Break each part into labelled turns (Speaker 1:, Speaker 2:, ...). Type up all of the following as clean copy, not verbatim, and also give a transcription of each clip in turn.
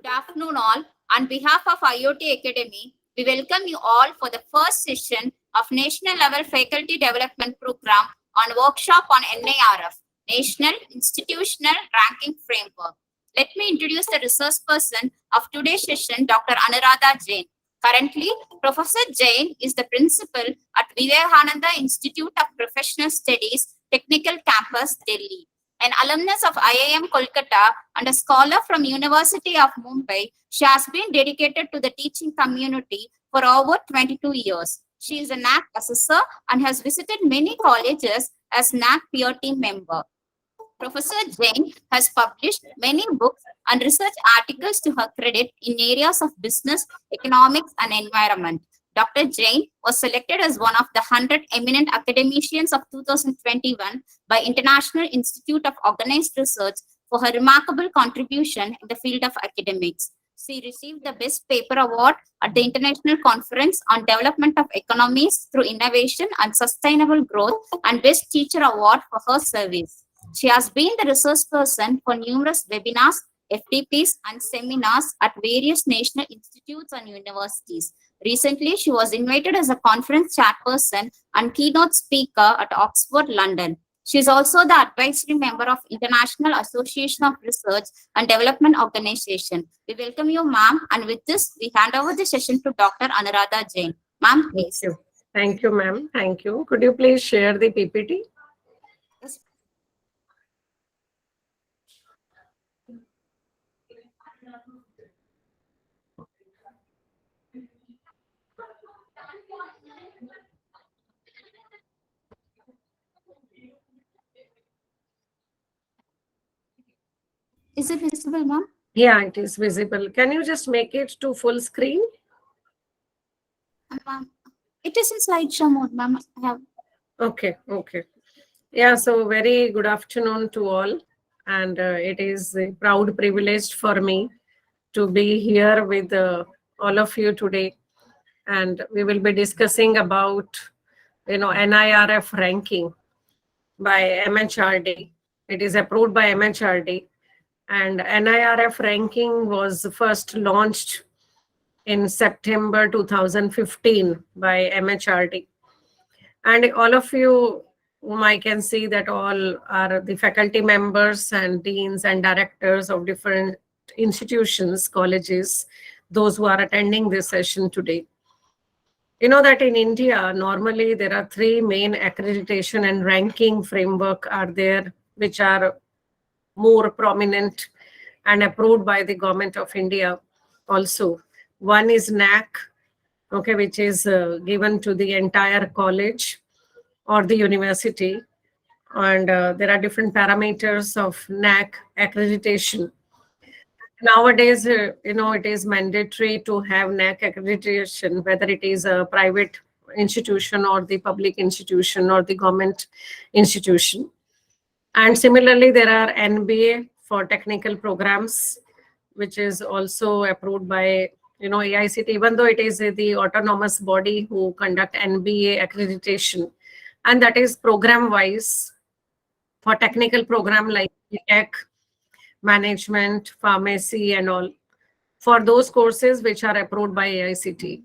Speaker 1: Good afternoon, all. On behalf of IoT Academy, we welcome you all for the first session of National Level Faculty Development Program on workshop on NIRF, National Institutional Ranking Framework. Let me introduce the resource person of today's session, Dr. Anuradha Jain. Currently, Professor Jain is the principal at Vivekananda Institute of Professional Studies, Technical Campus, Delhi. An alumnus of IIM Kolkata and a scholar from University of Mumbai, she has been dedicated to the teaching community for over 22 years. She is a NAC assessor and has visited many colleges as NAC peer team member. Professor Jain has published many books and research articles to her credit in areas of business, economics, and environment. Dr. Jain was selected as one of the 100 eminent academicians of 2021 by International Institute of Organized Research for her remarkable contribution in the field of academics. She received the Best Paper Award at the International Conference on Development of Economies through Innovation and Sustainable Growth and Best Teacher Award for her service. She has been the resource person for numerous webinars, FTPs, and seminars at various national institutes and universities. Recently, she was invited as a conference chairperson and keynote speaker at Oxford, London. She is also the advisory member of International Association of Research and Development Organization. We welcome you, ma'am, and with this, we hand over the session to Dr. Anuradha Jain. Ma'am, please.
Speaker 2: Thank you, ma'am. Thank you. Could you please share the PPT?
Speaker 1: Yes. Is it visible, ma'am?
Speaker 2: Yeah, it is visible. Can you just make it to full screen?
Speaker 1: Ma'am, it is in slideshow mode, ma'am.
Speaker 2: Okay. Yeah, so very good afternoon to all. And it is a proud privilege for me to be here with all of you today. And we will be discussing about, NIRF ranking by MHRD. It is approved by MHRD. And NIRF ranking was first launched in September 2015 by MHRD. And all of you whom I can see that all are the faculty members and deans and directors of different institutions, colleges, those who are attending this session today. You know that in India, normally there are three main accreditation and ranking framework are there, which are more prominent and approved by the government of India also. One is NAC, okay, which is given to the entire college or the university. And there are different parameters of NAC accreditation. Nowadays, it is mandatory to have NAC accreditation, whether it is a private institution or the public institution or the government institution. And similarly, there are NBA for technical programs, which is also approved by, AICT, even though it is the autonomous body who conduct NBA accreditation. And that is program-wise for technical program like tech, management, pharmacy, and all, for those courses which are approved by AICT.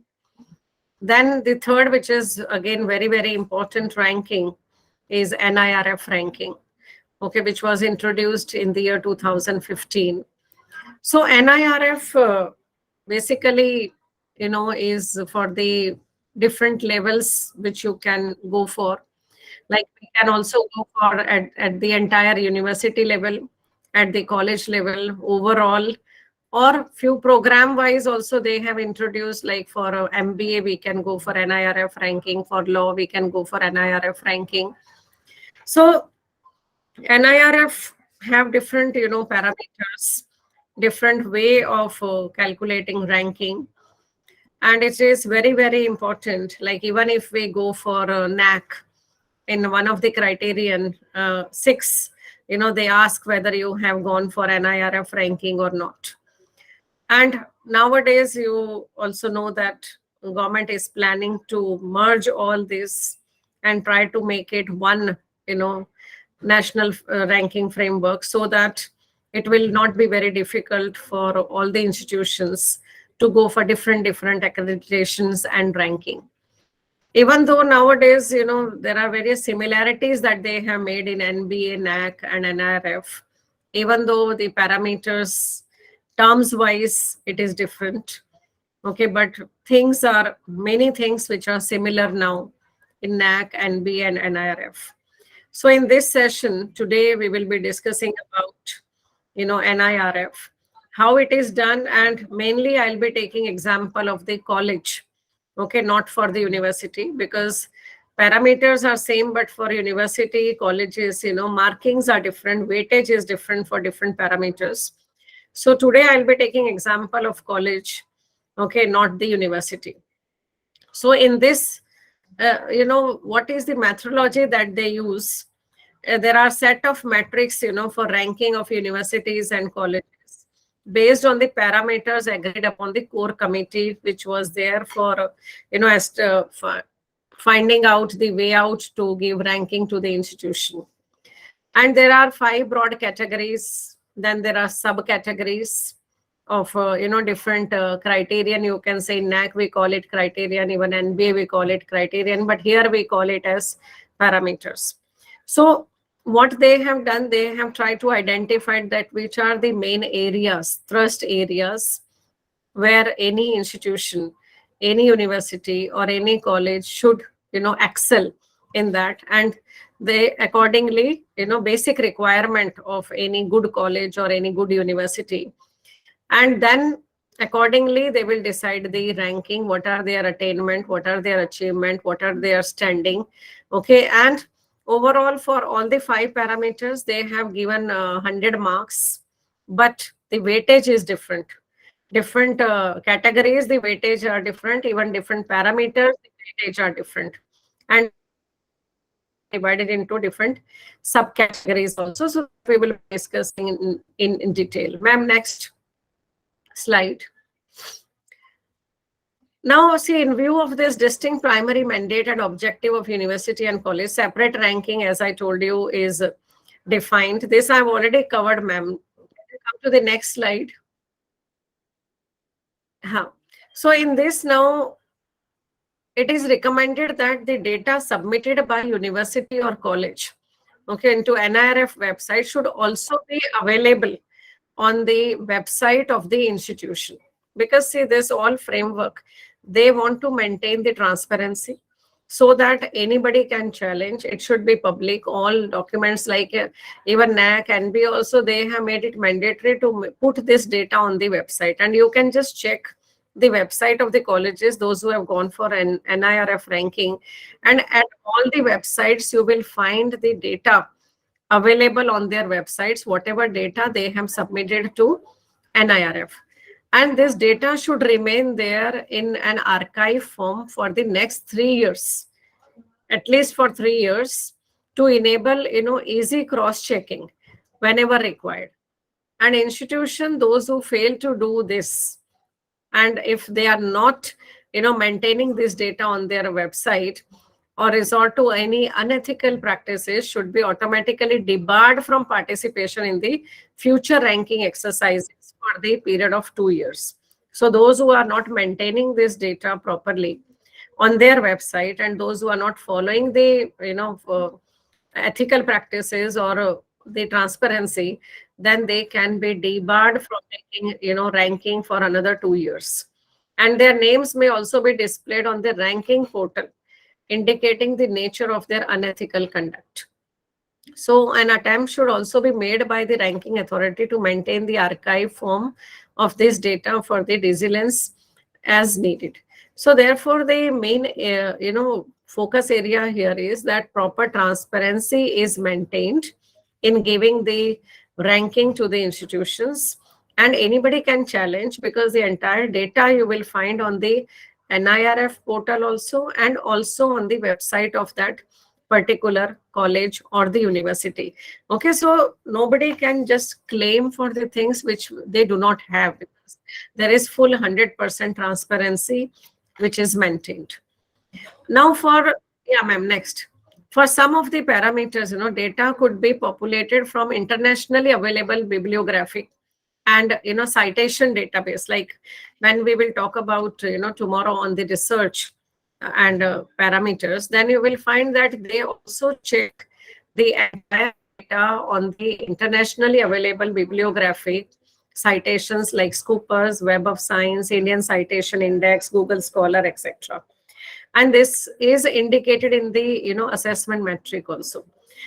Speaker 2: Then the third, which is again very, very important ranking, is NIRF ranking, okay, which was introduced in the year 2015. So NIRF basically, is for the different levels which you can go for. Like we can also go for at the entire university level, at the college level, overall, or few program wise also they have introduced, like for MBA, we can go for NIRF ranking. For law, we can go for NIRF ranking. So NIRF have different, parameters, different way of calculating ranking. And it is very, very important. Like even if we go for NAC, in one of the criterion 6, they ask whether you have gone for NIRF ranking or not. And nowadays, you also know that government is planning to merge all this and try to make it one, national ranking framework, so that it will not be very difficult for all the institutions to go for different accreditations and ranking. Even though nowadays, there are various similarities that they have made in NBA, NAC, and NIRF, even though the parameters, terms wise, it is different. Okay, but many things which are similar now in NAC, NB, and NIRF. So in this session today, we will be discussing about, NIRF, how it is done, and mainly I'll be taking example of the college. Okay, not for the university, because parameters are same, but for university colleges, markings are different, weightage is different for different parameters. So today I'll be taking example of college, okay, not the university. So in this, what is the methodology that they use? There are set of metrics, for ranking of universities and colleges based on the parameters agreed upon the core committee, which was there for, finding out the way out to give ranking to the institution. And there are 5 broad categories. Then there are subcategories of, different criterion. You can say NAC, we call it criterion, even NBA, we call it criterion, but here we call it as parameters. So what they have done, they have tried to identify that which are the main areas, thrust areas, where any institution, any university or any college should, excel in that. And they accordingly, basic requirement of any good college or any good university. And then accordingly, they will decide the ranking, what are their attainment, what are their achievement, what are their standing. Okay, and overall, for all the 5 parameters, they have given 100 marks, but the weightage is different. Different categories, the weightage are different. Even different parameters, the weightage are different. And divided into different subcategories also. So we will be discussing in detail. Ma'am, next slide. Now, see, in view of this distinct primary mandate and objective of university and college, separate ranking, as I told you, is defined. This I've already covered, ma'am. Come to the next slide. So in this now, it is recommended that the data submitted by university or college, okay, into NIRF website should also be available on the website of the institution. Because see, this all framework, they want to maintain the transparency so that anybody can challenge. It should be public. All documents like even NAC, NB also, they have made it mandatory to put this data on the website. And you can just check the website of the colleges, those who have gone for an NIRF ranking. And at all the websites, you will find the data available on their websites, whatever data they have submitted to NIRF. And this data should remain there in an archive form for the next 3 years, at least for 3 years, to enable, easy cross-checking whenever required. An institution, those who fail to do this, and if they are not, maintaining this data on their website or resort to any unethical practices, should be automatically debarred from participation in the future ranking exercises for the period of 2 years. So those who are not maintaining this data properly on their website, and those who are not following the, ethical practices or the transparency, then they can be debarred from taking, ranking for another 2 years. And their names may also be displayed on the ranking portal, indicating the nature of their unethical conduct. So an attempt should also be made by the ranking authority to maintain the archive form of this data for the vigilance as needed. So therefore, the main, focus area here is that proper transparency is maintained in giving the ranking to the institutions. And anybody can challenge, because the entire data you will find on the NIRF portal also, and also on the website of that particular college or the university. Okay, so nobody can just claim for the things which they do not have, because there is full 100% transparency which is maintained. Now for, yeah, ma'am, next. For some of the parameters, data could be populated from internationally available bibliography and citation database. Like when we will talk about tomorrow on the research and parameters, then you will find that they also check the entire data on the internationally available bibliography citations like Scoopers, Web of Science, Indian Citation Index, Google Scholar, etc. And this is indicated in the assessment metric also.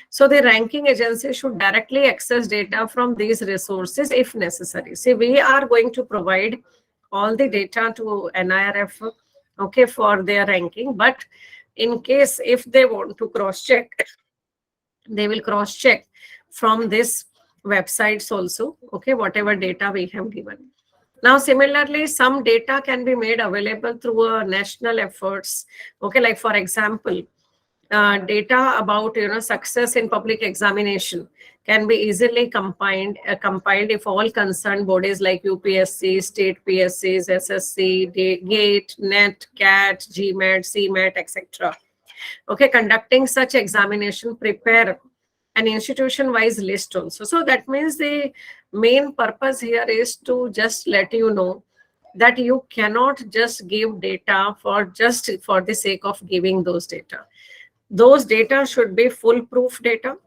Speaker 2: So the ranking agency should directly access data from these resources if necessary. See, we are going to provide all the data to NIRF, okay, for their ranking, but in case if they want to cross check, they will cross check from this websites also, okay, whatever data we have given. Now, similarly, some data can be made available through national efforts. Okay, like for example, data about success in public examination can be easily compiled if all concerned bodies like UPSC, state PSCs, SSC, GATE, NET, CAT, GMAT, CMAT, etc. Okay, conducting such examination prepare an institution-wise list also. So that means the main purpose here is to just let you know that you cannot just give data for the sake of giving those data. Those data should be foolproof data.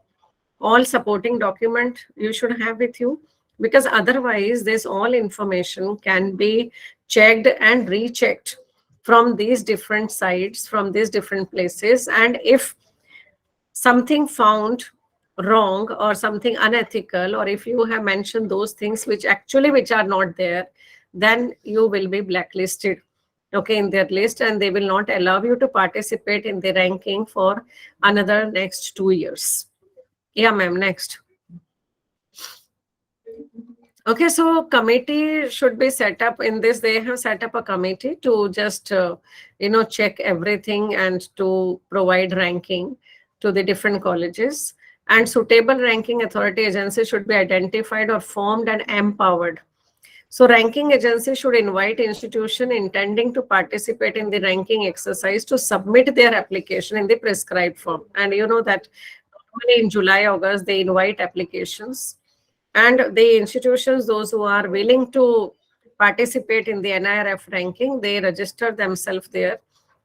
Speaker 2: All supporting document you should have with you, because otherwise this all information can be checked and rechecked from these different sites, from these different places. And if something found wrong or something unethical, or if you have mentioned those things which are not there, then you will be blacklisted, okay, in their list, and they will not allow you to participate in the ranking for another next 2 years. Yeah, ma'am, next. Okay, so committee should be set up in this. They have set up a committee to just, check everything and to provide ranking to the different colleges. And suitable ranking authority agencies should be identified or formed and empowered. So ranking agency should invite institution intending to participate in the ranking exercise to submit their application in the prescribed form. And you know that normally in July, August, they invite applications. And the institutions, those who are willing to participate in the NIRF ranking, they register themselves there.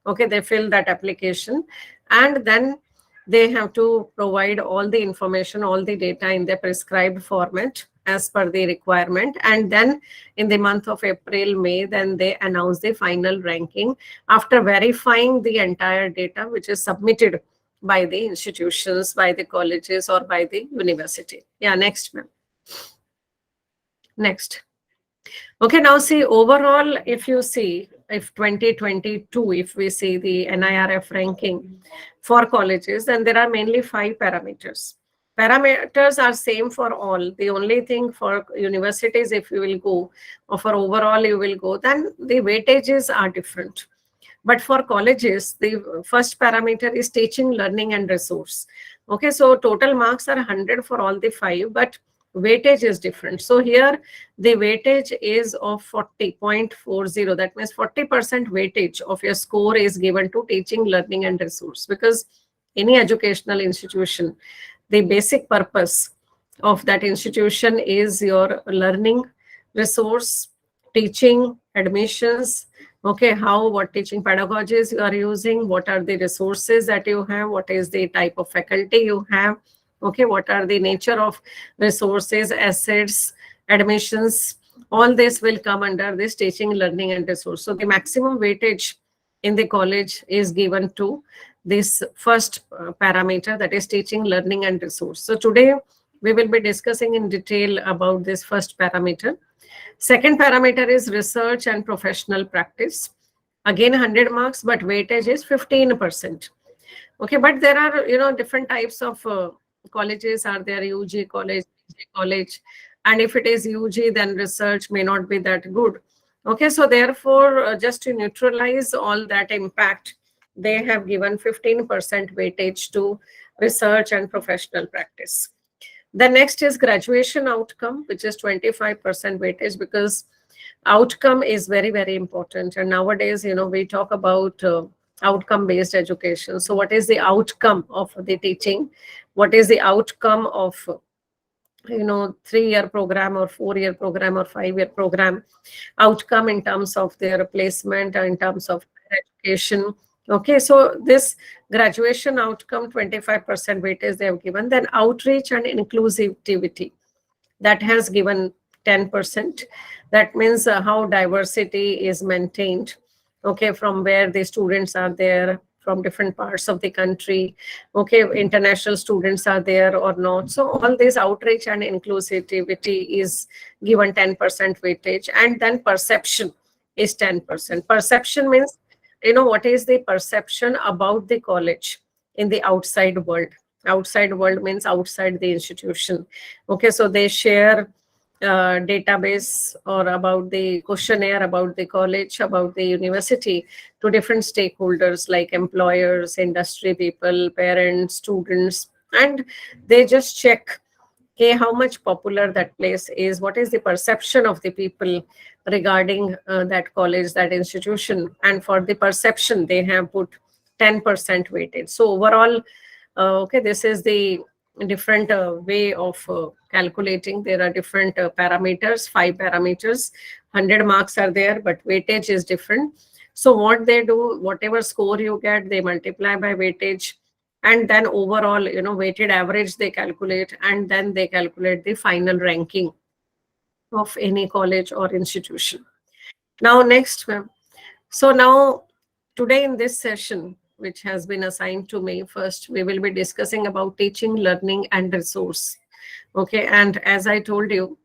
Speaker 2: Okay, they fill that application, and then they have to provide all the information, all the data in the prescribed format as per the requirement. And then in the month of April, May, then they announce the final ranking after verifying the entire data which is submitted by the institutions, by the colleges, or by the university. Yeah, next, ma'am. Next. Okay, now see, overall, if you see, if 2022, if we see the NIRF ranking for colleges, then there are mainly 5 parameters. Parameters are same for all. The only thing for universities, if you will go, or for overall you will go, then the weightages are different. But for colleges, the first parameter is teaching, learning, and resource. Okay, so total marks are 100 for all the 5, but weightage is different. So here the weightage is of 40.40. That means 40% weightage of your score is given to teaching, learning, and resource, because any educational institution, the basic purpose of that institution is your learning, resource, teaching, admissions, okay, what teaching pedagogies you are using, what are the resources that you have, what is the type of faculty you have, okay, what are the nature of resources, assets, admissions. All this will come under this teaching, learning, and resource. So the maximum weightage in the college is given to this first parameter, that is teaching, learning, and resource. So today we will be discussing in detail about this first parameter. Second parameter is research and professional practice. Again, 100 marks, but weightage is 15%. Okay, but there are, different types of colleges are there, UG college, PG college. And if it is UG, then research may not be that good. Okay, so therefore, just to neutralize all that impact, they have given 15% weightage to research and professional practice. The next is graduation outcome, which is 25% weightage, because outcome is very, very important. And nowadays, we talk about outcome based education. So what is the outcome of the teaching? What is the outcome of 3-year program or 4-year program or 5-year program? Outcome in terms of their placement, in terms of education. Okay, so this graduation outcome, 25% weightage they have given. Then outreach and inclusivity, that has given 10%. That means how diversity is maintained, okay, from where the students are there, from different parts of the country, okay, international students are there or not. So all this outreach and inclusivity is given 10% weightage. And then perception is 10%. Perception means, what is the perception about the college in the outside world. Outside world means outside the institution. Okay, so they share database or about the questionnaire about the college, about the university, to different stakeholders like employers, industry people, parents, students, and they just check, okay, how much popular that place is, what is the perception of the people regarding that college, that institution. And for the perception they have put 10% weightage. So overall, okay, this is the different way of calculating. There are different parameters, 5 parameters. 100 marks are there, but weightage is different. So what they do, whatever score you get, they multiply by weightage, and then overall, weighted average they calculate, and then they calculate the final ranking of any college or institution. Now next, ma'am. So now, today in this session, which has been assigned to me, first we will be discussing about teaching, learning, and resource. Okay, and as I told you,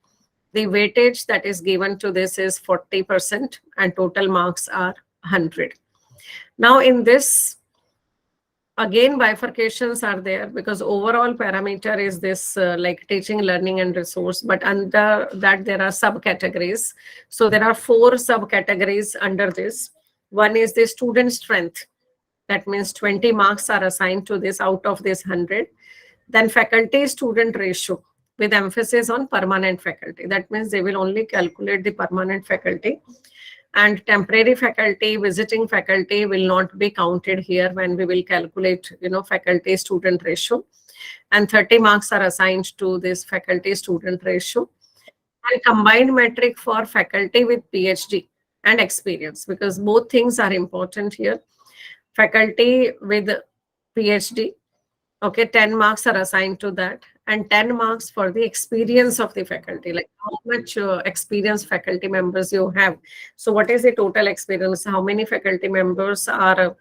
Speaker 2: the weightage that is given to this is 40%, and total marks are 100. Now in this, again, bifurcations are there, because overall parameter is this like teaching, learning, and resource, but under that there are subcategories. So there are 4 subcategories under this. One is the student strength. That means 20 marks are assigned to this out of this 100. Then faculty student ratio, with emphasis on permanent faculty. That means they will only calculate the permanent faculty, and temporary faculty, visiting faculty will not be counted here when we will calculate, faculty student ratio. And 30 marks are assigned to this faculty student ratio. And combined metric for faculty with PhD and experience, because both things are important here. Faculty with PhD, okay, 10 marks are assigned to that, and 10 marks for the experience of the faculty, like how much experienced faculty members you have. So what is the total experience? How many faculty members are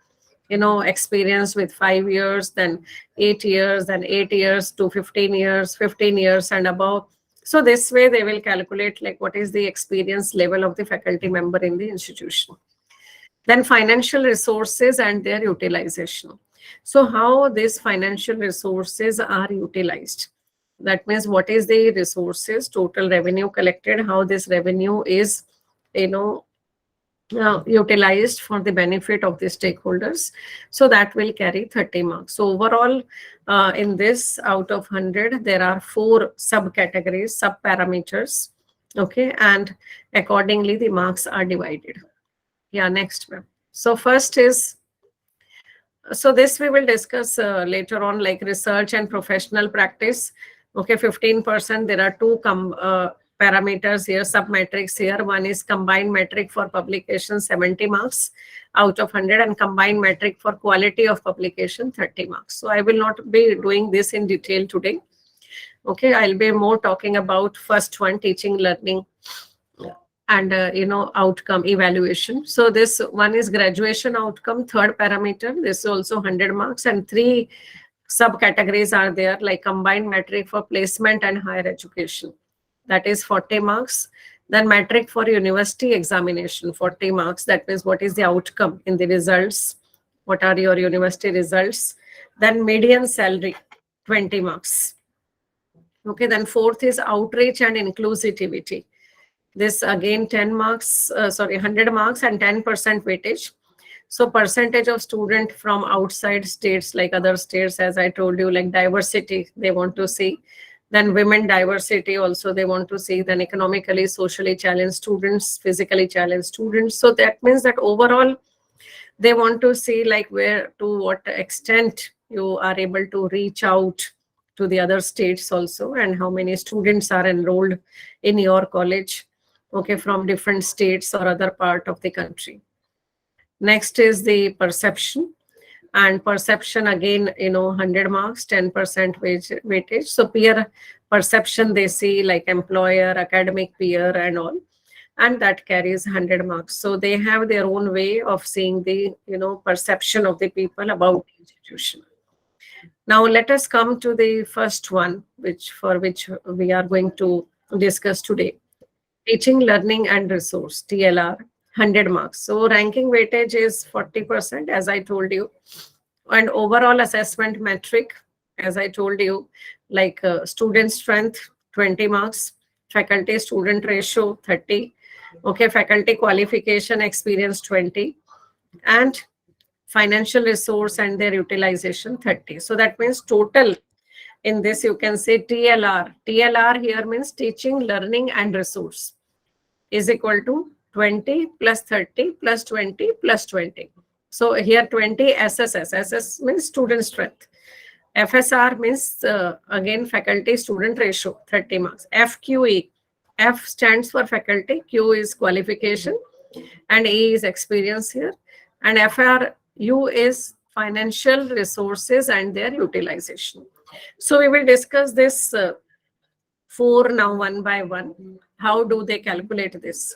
Speaker 2: experienced with 5 years, then 8 years, then 8 years to 15 years, 15 years and above. So this way they will calculate like what is the experience level of the faculty member in the institution. Then financial resources and their utilization. So how these financial resources are utilized? That means what is the resources, total revenue collected, how this revenue is, utilized for the benefit of the stakeholders. So that will carry 30 marks. So overall, in this, out of 100, there are 4 subcategories, sub-parameters. Okay, and accordingly, the marks are divided. Yeah, next, ma'am. So first is, so this we will discuss later on, like research and professional practice. Okay, 15%. There are 2 parameters here, sub-metrics here. One is combined metric for publication, 70 marks out of 100, and combined metric for quality of publication, 30 marks. So I will not be doing this in detail today. Okay, I'll be more talking about first one, teaching, learning, and outcome evaluation. So this one is graduation outcome, 3rd parameter. This is also 100 marks, and 3 subcategories are there, like combined metric for placement and higher education, that is 40 marks. Then metric for university examination, 40 marks. That means what is the outcome in the results, what are your university results. Then median salary, 20 marks. Okay, then 4th is outreach and inclusivity. This again 10 marks, 100 marks and 10% weightage. So percentage of student from outside states, like other states, as I told you, like diversity, they want to see. Then women diversity also they want to see. Then economically, socially challenged students, physically challenged students. So that means that overall, They want to see like where to what extent you are able to reach out to the other states also, and how many students are enrolled in your college, okay, from different states or other part of the country. Next is the perception. And perception again, 100 marks, 10% weightage. So peer perception, they see like employer, academic peer and all, and that carries 100 marks. So they have their own way of seeing the perception of the people about the institution. Now let us come to the first one, which we are going to discuss today. Teaching, learning and resource, TLR, 100 marks. So ranking weightage is 40%, as I told you. And overall assessment metric, as I told you, like student strength, 20 marks, faculty student ratio, 30. Okay, faculty qualification experience, 20. And financial resource and their utilization, 30. So that means total in this you can say TLR. TLR here means teaching, learning and resource is equal to 20 plus 30 plus 20 plus 20. So here 20 SSS. SS means student strength. FSR means again faculty student ratio, 30 marks. FQE. F stands for faculty, Q is qualification, and E is experience here. And FRU is financial resources and their utilization. So we will discuss this four now one by one. How do they calculate this?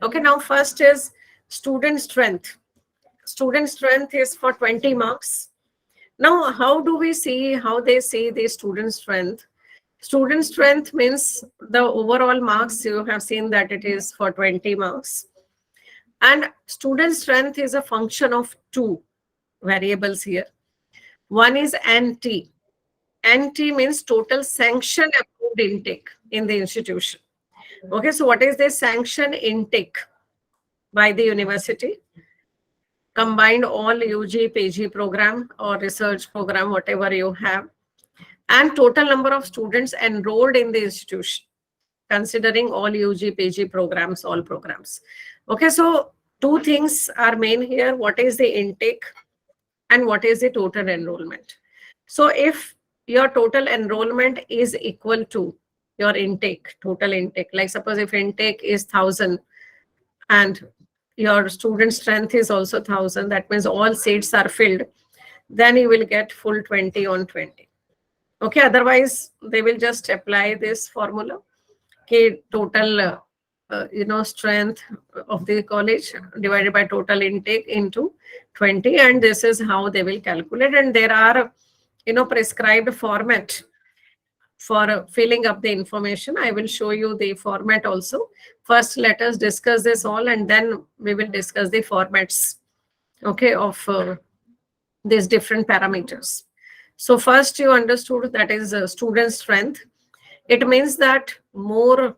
Speaker 2: Okay, now first is student strength. Student strength is for 20 marks. Now, how do we see how they see the student strength? Student strength means the overall marks, you have seen that it is for 20 marks. And student strength is a function of two variables here. One is NT. NT means total sanction approved intake in the institution. Okay, so what is the sanction intake by the university? Combined all UG, PG program or research program, whatever you have, and total number of students enrolled in the institution, considering all UG, PG programs, all programs. Okay, so two things are main here. What is the intake and what is the total enrollment? So if your total enrollment is equal to your intake, total intake, like suppose if intake is 1,000 and your student strength is also 1,000, that means all seats are filled, then you will get full 20 on 20. Okay, otherwise they will just apply this formula. Okay, total strength of the college divided by total intake into 20, and this is how they will calculate. And there are prescribed format for filling up the information. I will show you the format also. First, let us discuss this all, and then we will discuss the formats, okay, of these different parameters. So first you understood that is student strength. It means that more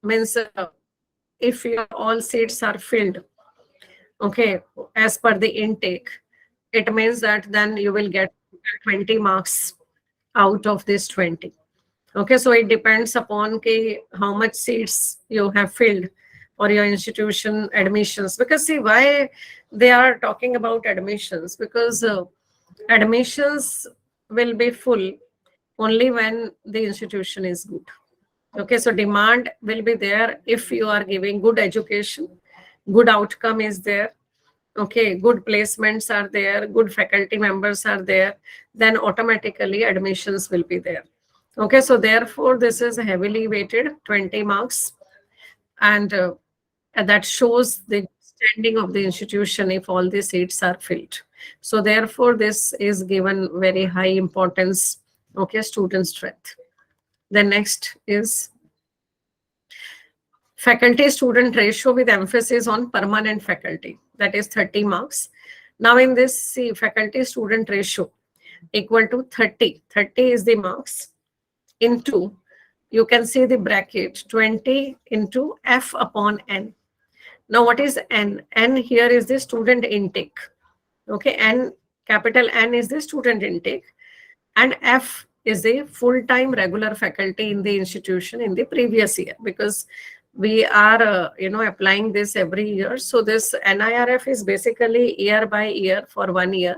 Speaker 2: means if your all seats are filled, okay, as per the intake, it means that then you will get 20 marks out of this 20. Okay, so it depends upon how much seats you have filled or your institution admissions. Because see, why they are talking about admissions? Because admissions will be full only when the institution is good. Okay, so demand will be there if you are giving good education, good outcome is there. Okay, good placements are there, good faculty members are there, then automatically admissions will be there. Okay, so therefore this is heavily weighted, 20 marks, and that shows the standing of the institution if all the seats are filled. So therefore this is given very high importance. Okay, student strength. The next is faculty student ratio with emphasis on permanent faculty, that is 30 marks. Now in this, see, faculty student ratio equal to 30. 30 is the marks into, you can see the bracket, 20 into F upon N. Now what is N? N here is the student intake. Okay, N, capital N is the student intake, and F is a full-time regular faculty in the institution in the previous year, because we are applying this every year. So this NIRF is basically year by year for 1 year.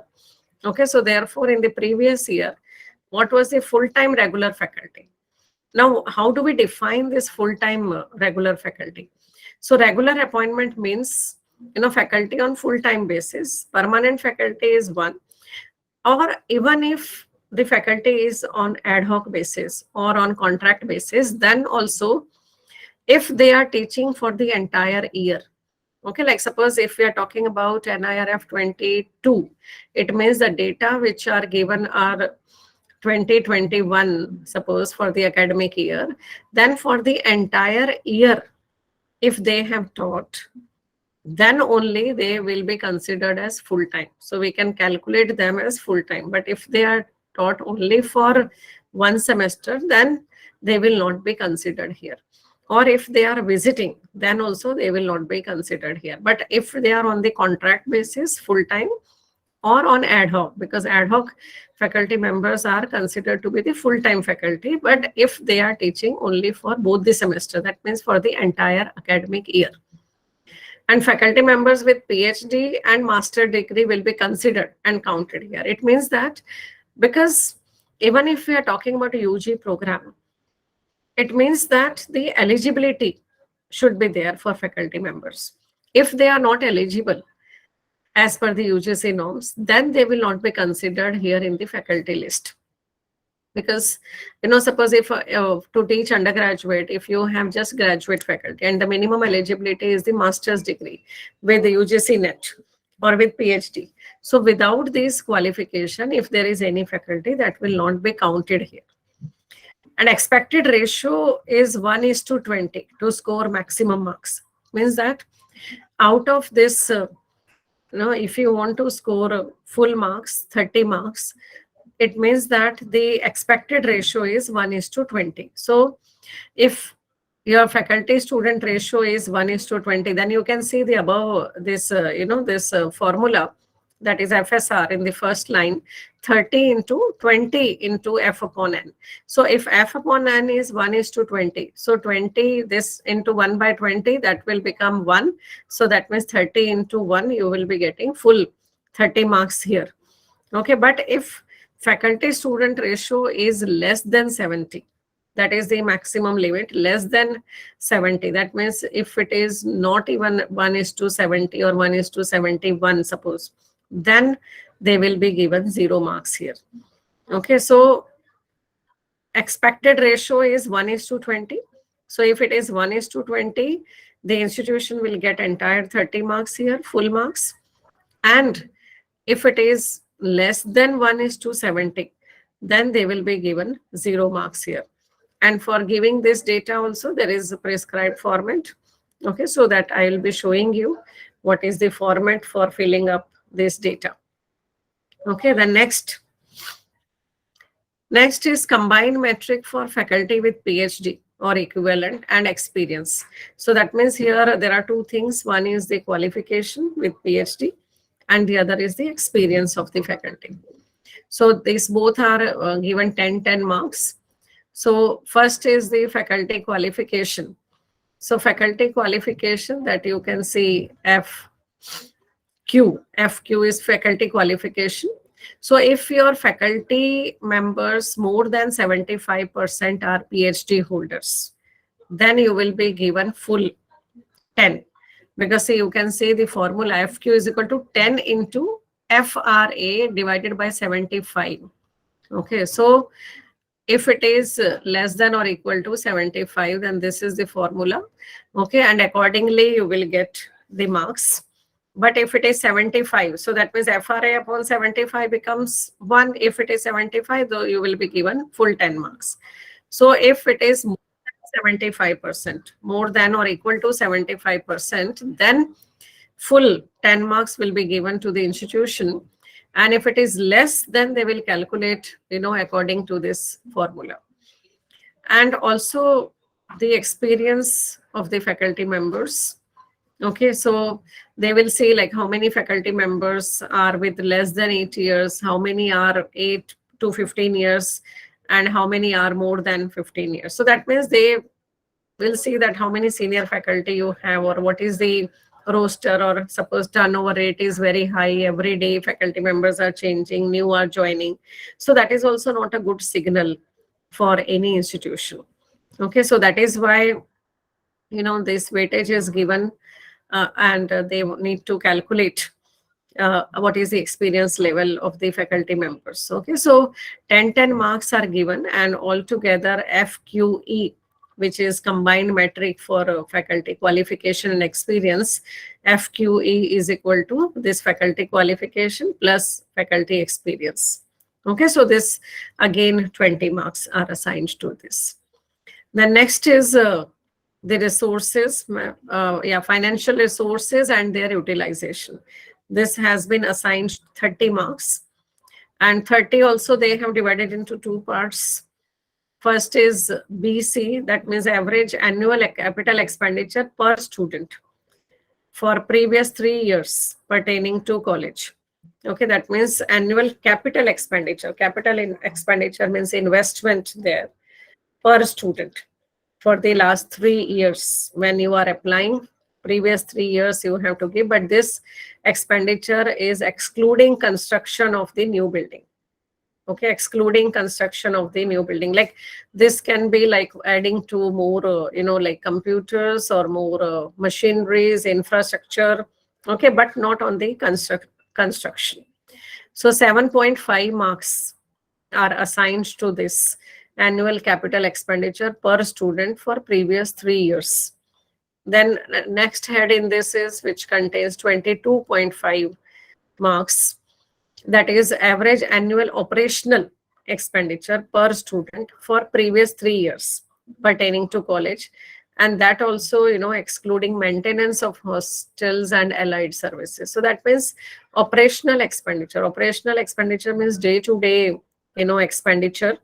Speaker 2: Okay, so therefore in the previous year, what was the full-time regular faculty? Now, how do we define this full-time regular faculty? So regular appointment means faculty on full-time basis. Permanent faculty is one, or even if the faculty is on ad hoc basis or on contract basis, then also if they are teaching for the entire year. Okay, like suppose if we are talking about NIRF 22, it means the data which are given are 2021, suppose for the academic year. Then for the entire year, if they have taught, then only they will be considered as full time. So we can calculate them as full time. But if they are taught only for one semester, then they will not be considered here. Or if they are visiting, then also they will not be considered here. But if they are on the contract basis, full time, or on ad hoc, because ad hoc faculty members are considered to be the full-time faculty, but if they are teaching only for both the semester, that means for the entire academic year. And faculty members with PhD and master degree will be considered and counted here. It means that because even if we are talking about a UG program, it means that the eligibility should be there for faculty members. If they are not eligible as per the UGC norms, then they will not be considered here in the faculty list. Because, suppose if to teach undergraduate, if you have just graduate faculty and the minimum eligibility is the master's degree with the UGC net or with PhD. So without this qualification, if there is any faculty, that will not be counted here. And expected ratio is 1:20 to score maximum marks. Means that out of this, if you want to score full marks, 30 marks, it means that the expected ratio is 1:20. So if your faculty student ratio is 1:20, then you can see the above this, this formula, that is FSR in the first line, 30 into 20 into F upon N. So if F upon N is 1:20, so 20, this into 1 by 20, that will become 1. So that means 30 into 1, you will be getting full 30 marks here. Okay, but if faculty student ratio is less than 70, that is the maximum limit, less than 70. That means if it is not even 1:70 or 1:71, suppose, then they will be given 0 marks here. Okay, so expected ratio is 1:20. So if it is 1:20, the institution will get entire 30 marks here, full marks. And if it is less than 1:70, then they will be given 0 marks here. And for giving this data also, there is a prescribed format. Okay, so that I will be showing you what is the format for filling up this data. Okay, the next is combined metric for faculty with PhD or equivalent and experience. So that means here there are two things. One is the qualification with PhD and the other is the experience of the faculty. So these both are given 10 marks. So first is the faculty qualification. So faculty qualification, that you can see FQ. FQ is faculty qualification. So if your faculty members more than 75% are PhD holders, then you will be given full 10. Because you can say the formula FQ is equal to 10 into FRA divided by 75. Okay, so if it is less than or equal to 75, then this is the formula. Okay, and accordingly you will get the marks. But if it is 75, so that means FRA upon 75 becomes 1. If it is 75, though, you will be given full 10 marks. So if it is more than 75%, more than or equal to 75%, then full 10 marks will be given to the institution. And if it is less, then they will calculate, according to this formula. And also the experience of the faculty members. Okay, so they will say like how many faculty members are with less than 8 years, how many are 8 to 15 years, and how many are more than 15 years. So that means they we'll see that how many senior faculty you have, or what is the roster, or suppose turnover rate is very high, every day faculty members are changing, new are joining. So that is also not a good signal for any institution. Okay, so that is why this weightage is given, and they need to calculate what is the experience level of the faculty members. Okay, so 10 marks are given, and altogether FQE, which is combined metric for faculty qualification and experience, FQE is equal to this faculty qualification plus faculty experience. Okay, so this again 20 marks are assigned to this. The next is the resources, financial resources and their utilization. This has been assigned 30 marks, and 30 also they have divided into two parts. First is BC, that means average annual capital expenditure per student for previous 3 years pertaining to college. Okay, that means annual capital expenditure. Expenditure means investment there per student for the last 3 years. When you are applying, previous 3 years you have to give, but this expenditure is excluding construction of the new building. Okay, excluding construction of the new building. Like this can be like adding to more, like computers or more machineries, infrastructure. Okay, but not on the construction. So 7.5 marks are assigned to this annual capital expenditure per student for previous 3 years. Then next head in this is which contains 22.5 marks, that is average annual operational expenditure per student for previous 3 years pertaining to college, and that also excluding maintenance of hostels and allied services. So that means operational expenditure means day to day expenditure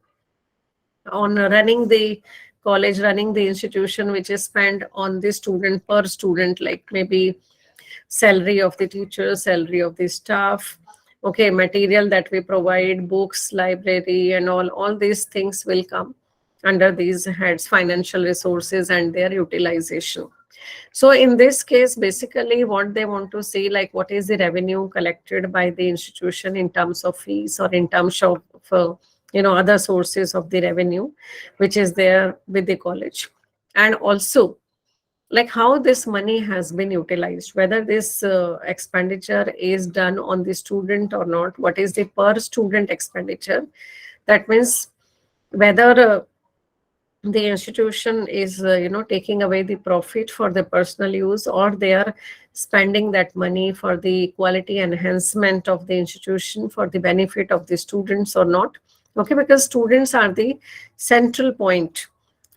Speaker 2: on running the college, running the institution, which is spent on the student per student, like maybe salary of the teachers, salary of the staff, okay, material that we provide, books, library, and all these things will come under these heads, financial resources and their utilization. So in this case, basically what they want to see, like what is the revenue collected by the institution in terms of fees or in terms of other sources of the revenue which is there with the college, and also like how this money has been utilized, whether this expenditure is done on the student or not, what is the per student expenditure. That means whether the institution is taking away the profit for the personal use, or they are spending that money for the quality enhancement of the institution for the benefit of the students or not. Okay, because students are the central point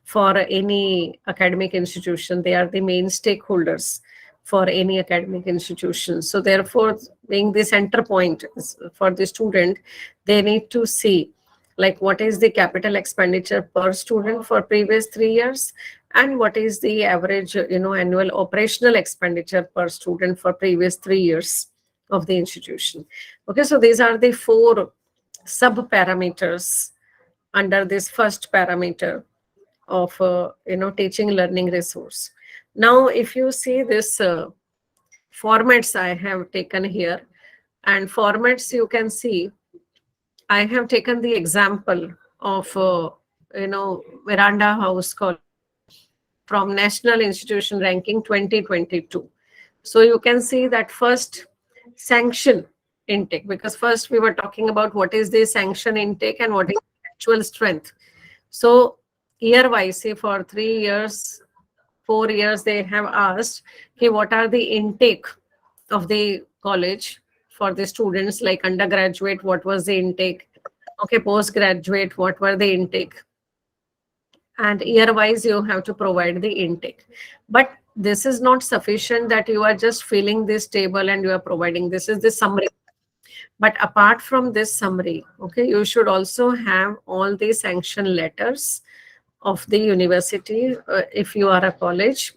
Speaker 2: for any academic institution. They are the main stakeholders for any academic institution. So therefore, being the center point for the student, they need to see like what is the capital expenditure per student for previous 3 years, and what is the average annual operational expenditure per student for previous 3 years of the institution. Okay, so these are the four sub parameters under this first parameter of teaching learning resource. Now if you see this formats I have taken here, and formats you can see I have taken the example of Miranda House College from National Institution Ranking 2022. So you can see that first sanction intake, because first we were talking about what is the sanction intake and what is the actual strength. So year wise, say for 3 years, 4 years, they have asked, okay, what are the intake of the college for the students, like undergraduate, what was the intake? Okay, postgraduate, what were the intake? And year wise, you have to provide the intake. But this is not sufficient that you are just filling this table and you are providing. This is the summary. But apart from this summary, okay, you should also have all the sanction letters of the university if you are a college,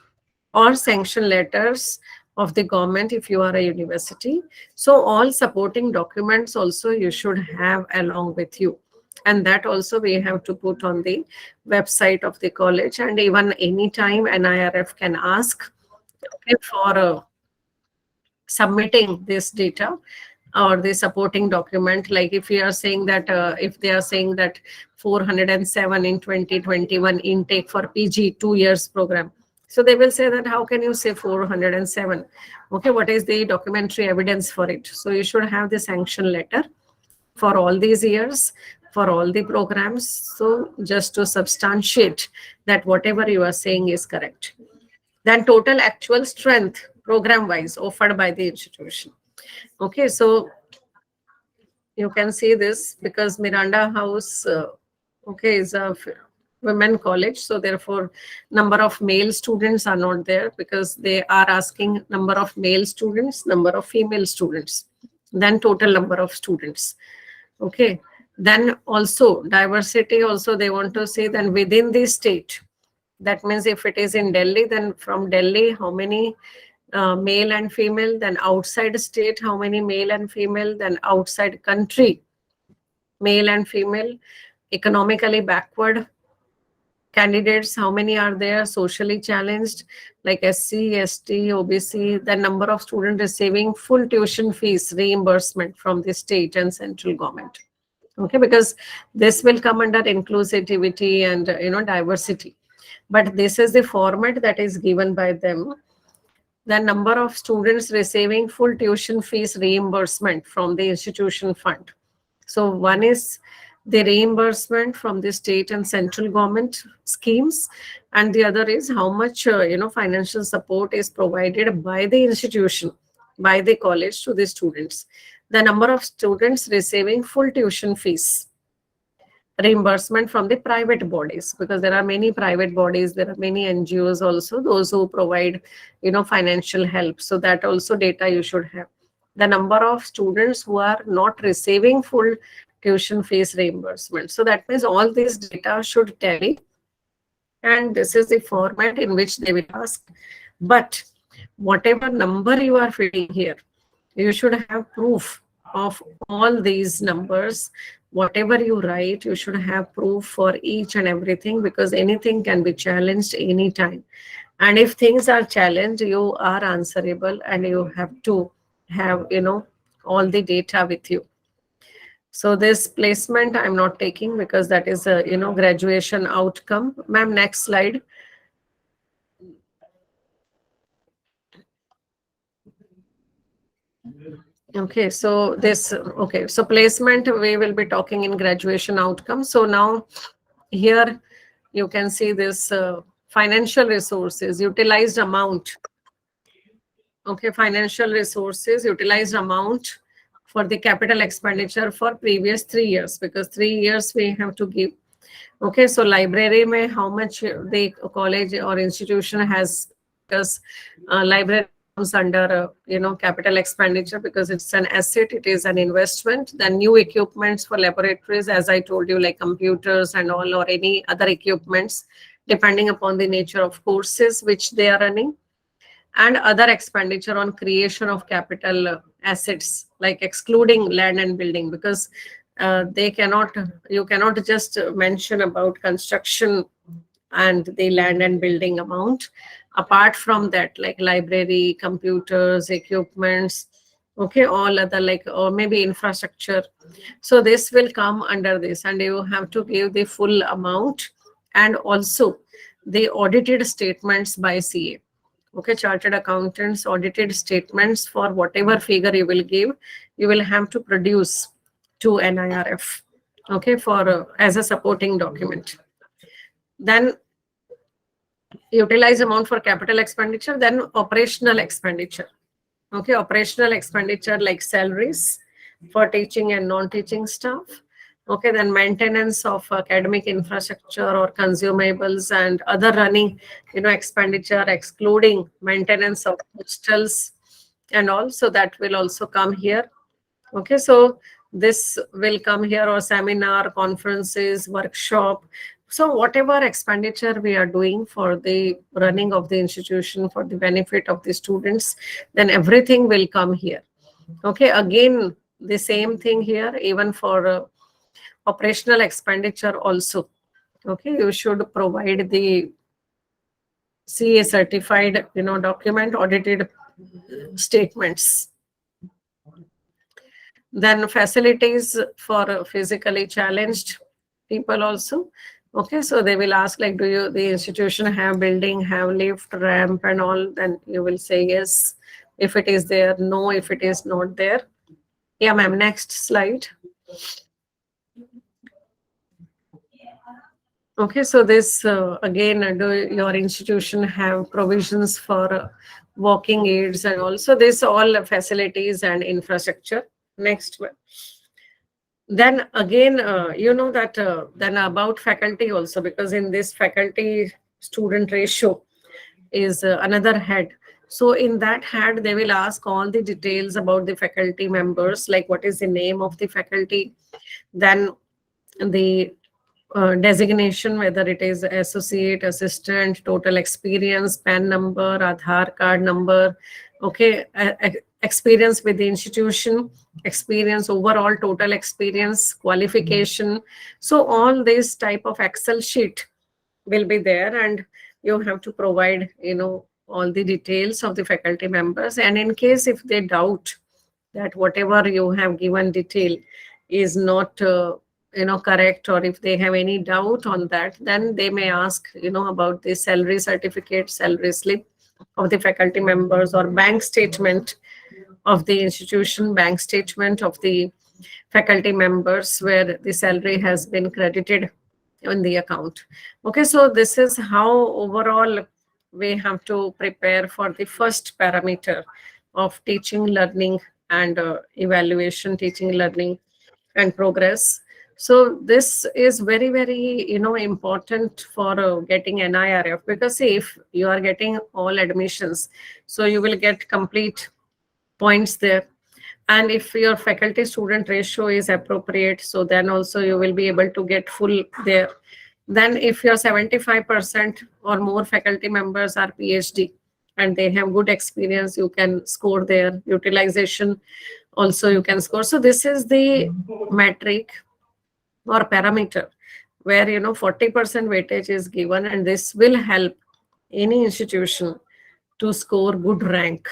Speaker 2: or sanction letters of the government if you are a university. So all supporting documents also you should have along with you. and that also we have to put on the website of the college. And even anytime NIRF can ask, okay, for submitting this data or the supporting document. Like if you are saying that if they are saying that 407 in 2021 intake for PG 2 years program, so they will say that how can you say 407? Okay, what is the documentary evidence for it? So you should have the sanction letter for all these years, for all the programs, so just to substantiate that whatever you are saying is correct. Then total actual strength program wise offered by the institution. Okay, so you can see this because Miranda House, okay, is a women college. So therefore, number of male students are not there because they are asking number of male students, number of female students, then total number of students. Okay. Then also diversity also they want to say then within the state. That means if it is in Delhi, then from Delhi, how many male and female, then outside state, how many male and female, then outside country, male and female, economically backward candidates, how many are there, socially challenged, like SC, ST, OBC, the number of students receiving full tuition fees reimbursement from the state and central government. Okay, because this will come under inclusivity and diversity. But this is the format that is given by them. The number of students receiving full tuition fees reimbursement from the institution fund. So one is the reimbursement from the state and central government schemes, and the other is how much financial support is provided by the institution, by the college to the students. The number of students receiving full tuition fees reimbursement from the private bodies, because there are many private bodies, there are many NGOs also, those who provide financial help. So that also data you should have. The number of students who are not receiving full tuition fees reimbursement. So that means all these data should tally, and this is the format in which they will ask. But whatever number you are fitting here, you should have proof of all these numbers. Whatever you write, you should have proof for each and everything, because anything can be challenged anytime. And if things are challenged, you are answerable, and you have to have all the data with you. So this placement I'm not taking because that is a graduation outcome. Ma'am, next slide. Okay, so this, okay, so placement we will be talking in graduation outcome. So now here you can see this financial resources, utilized amount. Okay, financial resources, utilized amount for the capital expenditure for previous 3 years, because 3 years we have to give. Okay, so library mein how much the college or institution has, because library comes under capital expenditure because it's an asset, it is an investment. Then new equipments for laboratories, as I told you, like computers and all, or any other equipments depending upon the nature of courses which they are running. And other expenditure on creation of capital assets, like excluding land and building, because you cannot just mention about construction and the land and building amount. Apart from that, like library, computers, equipments, okay, all other, like, or maybe infrastructure. So this will come under this, and you have to give the full amount, and also the audited statements by CA. Okay, chartered accountants audited statements for whatever figure you will give, you will have to produce to NIRF, okay, for as a supporting document. Then utilize amount for capital expenditure, then operational expenditure. Okay, operational expenditure like salaries for teaching and non-teaching staff. Okay, then maintenance of academic infrastructure or consumables and other running, expenditure excluding maintenance of hostels and all. So that will also come here. Okay, so this will come here, or seminar, conferences, workshop. So whatever expenditure we are doing for the running of the institution for the benefit of the students, then everything will come here. Okay, again, the same thing here, even for operational expenditure also. Okay, you should provide the CA certified, document audited statements. Then facilities for physically challenged people also. Okay, so they will ask like, do you the institution have building, have lift, ramp, and all? Then you will say yes if it is there, no if it is not there. Yeah, ma'am. Next slide. Okay, so this again, do your institution have provisions for walking aids and also this all facilities and infrastructure? Next one. Then again, that then about faculty also, because in this faculty student ratio is another head. So in that head, they will ask all the details about the faculty members, like what is the name of the faculty, then the designation, whether it is associate, assistant, total experience, PAN number, Aadhaar card number, okay, experience with the institution, experience, overall total experience, qualification. So all this type of Excel sheet will be there, and you have to provide, all the details of the faculty members. And in case if they doubt that whatever you have given detail is not correct, or if they have any doubt on that, then they may ask about the salary certificate, salary slip of the faculty members, or bank statement of the institution, bank statement of the faculty members where the salary has been credited in the account. Okay, so this is how overall we have to prepare for the first parameter of teaching, learning, and evaluation, teaching, learning, and progress. So this is very, very, important for getting NIRF, because see, if you are getting all admissions, so you will get complete points there. And if your faculty student ratio is appropriate, so then also you will be able to get full there. Then if your 75% or more faculty members are PhD and they have good experience, you can score their utilization also, you can score. So this is the metric or parameter where 40% weightage is given, and this will help any institution to score good rank.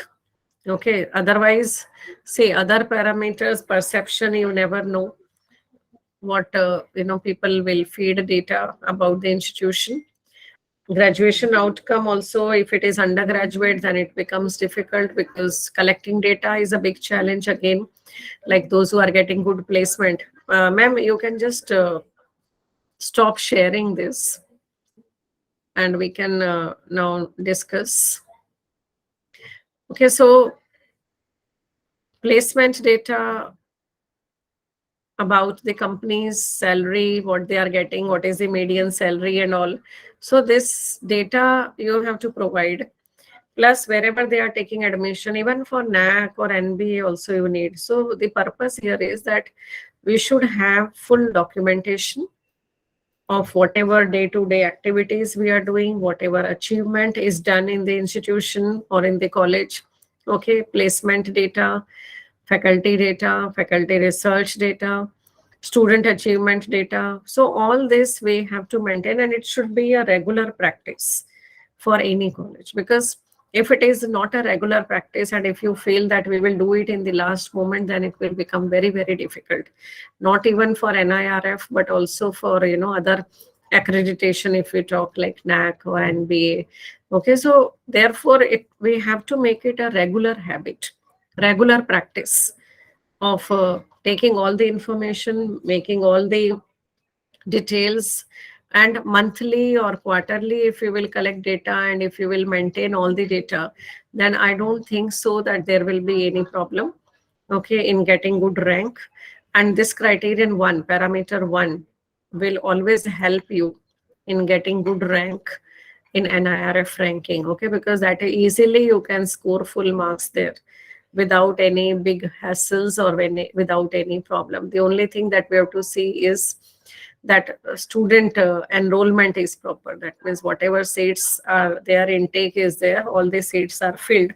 Speaker 2: Okay, otherwise, say other parameters, perception, you never know what people will feed data about the institution. Graduation outcome also, if it is undergraduate, then it becomes difficult because collecting data is a big challenge again, like those who are getting good placement. Ma'am, you can just stop sharing this and we can now discuss. Okay, so placement data about the company's salary, what they are getting, what is the median salary and all. So this data you have to provide. Plus, wherever they are taking admission, even for NAC or NBA also you need. So the purpose here is that we should have full documentation of whatever day-to-day activities we are doing, whatever achievement is done in the institution or in the college. Okay, placement data, faculty data, faculty research data, student achievement data. So all this we have to maintain, and it should be a regular practice for any college, because if it is not a regular practice and if you feel that we will do it in the last moment, then it will become very, very difficult, not even for NIRF but also for other accreditation, if we talk like NAC or NBA. Okay, so therefore we have to make it a regular habit, regular practice of taking all the information, making all the details, and monthly or quarterly if you will collect data and if you will maintain all the data, then I don't think so that there will be any problem, okay, in getting good rank. And this criterion one, parameter one, will always help you in getting good rank in NIRF ranking, okay, because that easily you can score full marks there without any big hassles or without any problem. The only thing that we have to see is that student enrollment is proper. That means whatever seats are there, intake is there, all the seats are filled,